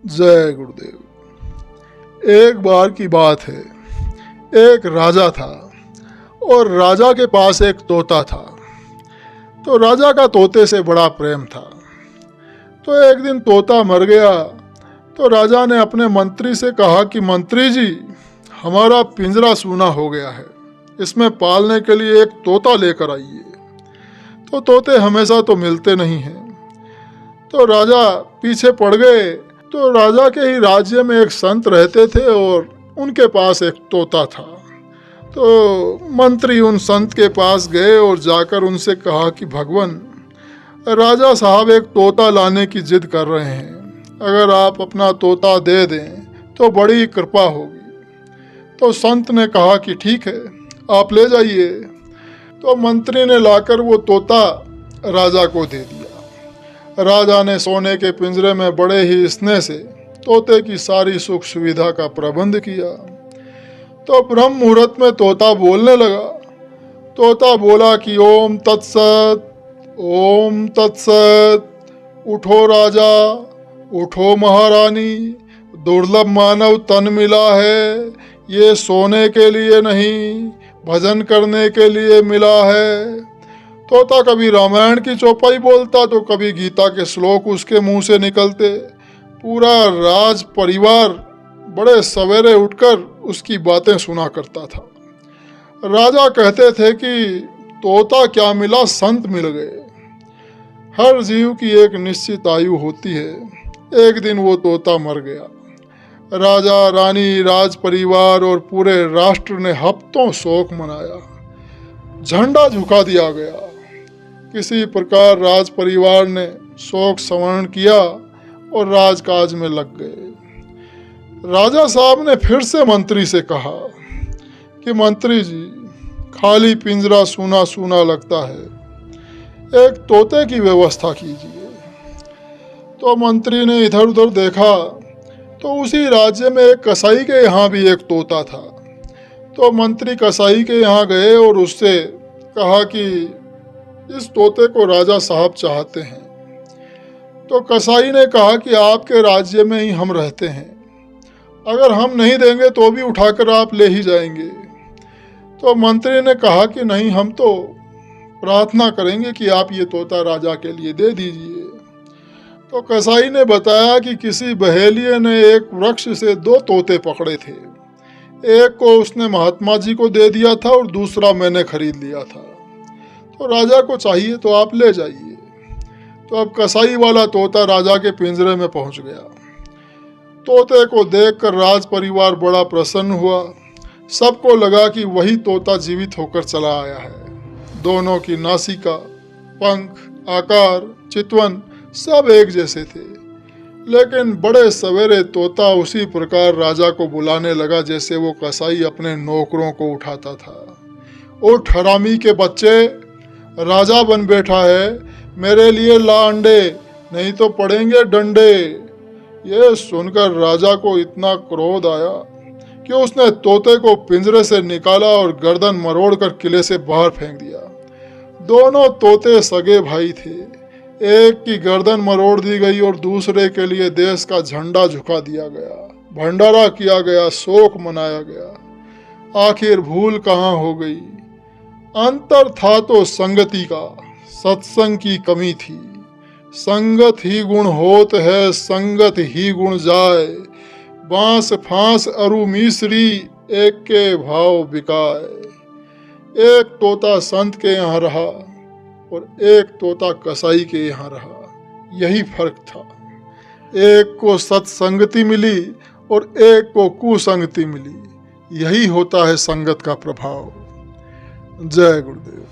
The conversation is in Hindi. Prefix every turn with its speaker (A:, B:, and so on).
A: जय गुरुदेव। एक बार की बात है, एक राजा था और राजा के पास एक तोता था। तो राजा का तोते से बड़ा प्रेम था। तो एक दिन तोता मर गया तो राजा ने अपने मंत्री से कहा कि मंत्री जी, हमारा पिंजरा सूना हो गया है, इसमें पालने के लिए एक तोता लेकर आइए। तो तोते हमेशा तो मिलते नहीं हैं। तो राजा पीछे पड़ गए। तो राजा के ही राज्य में एक संत रहते थे और उनके पास एक तोता था। तो मंत्री उन संत के पास गए और जाकर उनसे कहा कि भगवान, राजा साहब एक तोता लाने की जिद कर रहे हैं, अगर आप अपना तोता दे दें तो बड़ी कृपा होगी। तो संत ने कहा कि ठीक है, आप ले जाइए। तो मंत्री ने लाकर वो तोता राजा को दे दिया। राजा ने सोने के पिंजरे में बड़े ही स्नेह से तोते की सारी सुख सुविधा का प्रबंध किया। तो ब्रह्म मुहूर्त में तोता बोलने लगा। तोता बोला कि ओम तत्सत, ओम तत्सत। उठो राजा, उठो महारानी, दुर्लभ मानव तन मिला है, ये सोने के लिए नहीं, भजन करने के लिए मिला है। तोता कभी रामायण की चौपाई बोलता तो कभी गीता के श्लोक उसके मुंह से निकलते। पूरा राज परिवार बड़े सवेरे उठकर उसकी बातें सुना करता था। राजा कहते थे कि तोता क्या मिला, संत मिल गए। हर जीव की एक निश्चित आयु होती है। एक दिन वो तोता मर गया। राजा, रानी, राज परिवार और पूरे राष्ट्र ने हफ्तों शोक मनाया। झंडा झुका दिया गया। किसी प्रकार राज परिवार ने शोक संवरण किया और राजकाज में लग गए। राजा साहब ने फिर से मंत्री से कहा कि मंत्री जी, खाली पिंजरा सूना सूना लगता है, एक तोते की व्यवस्था कीजिए। तो मंत्री ने इधर उधर देखा तो उसी राज्य में एक कसाई के यहाँ भी एक तोता था। तो मंत्री कसाई के यहाँ गए और उससे कहा कि इस तोते को राजा साहब चाहते हैं। तो कसाई ने कहा कि आपके राज्य में ही हम रहते हैं, अगर हम नहीं देंगे तो भी उठाकर आप ले ही जाएंगे। तो मंत्री ने कहा कि नहीं, हम तो प्रार्थना करेंगे कि आप ये तोता राजा के लिए दे दीजिए। तो कसाई ने बताया कि किसी बहेलिये ने एक वृक्ष से 2 तोते पकड़े थे। एक को उसने महात्मा जी को दे दिया था और दूसरा मैंने खरीद लिया था। तो राजा को चाहिए तो आप ले जाइए। तो अब कसाई वाला तोता राजा के पिंजरे में पहुंच गया। तोते को देखकर राज परिवार बड़ा प्रसन्न हुआ। सबको लगा कि वही तोता जीवित होकर चला आया है। दोनों की नासिका, पंख, आकार, चितवन सब एक जैसे थे। लेकिन बड़े सवेरे तोता उसी प्रकार राजा को बुलाने लगा जैसे वो कसाई अपने नौकरों को उठाता था। उठ हरामी के बच्चे, राजा बन बैठा है, मेरे लिए ला अंडे, नहीं तो पड़ेंगे डंडे। ये सुनकर राजा को इतना क्रोध आया कि उसने तोते को पिंजरे से निकाला और गर्दन मरोड़कर किले से बाहर फेंक दिया। दोनों तोते सगे भाई थे। एक की गर्दन मरोड़ दी गई और दूसरे के लिए देश का झंडा झुका दिया गया, भंडारा किया गया, शोक मनाया गया। आखिर भूल कहाँ हो गई? अंतर था तो संगति का, सत्संग की कमी थी। संगत ही गुण होत है, संगत ही गुण जाए। बांस फांस अरु मिश्री, एक के भाव बिकाए। एक तोता संत के यहाँ रहा और एक तोता कसाई के यहाँ रहा। यही फर्क था। एक को सत्संगति मिली और एक को कुसंगति मिली। यही होता है संगत का प्रभाव। जय गुरुदेव।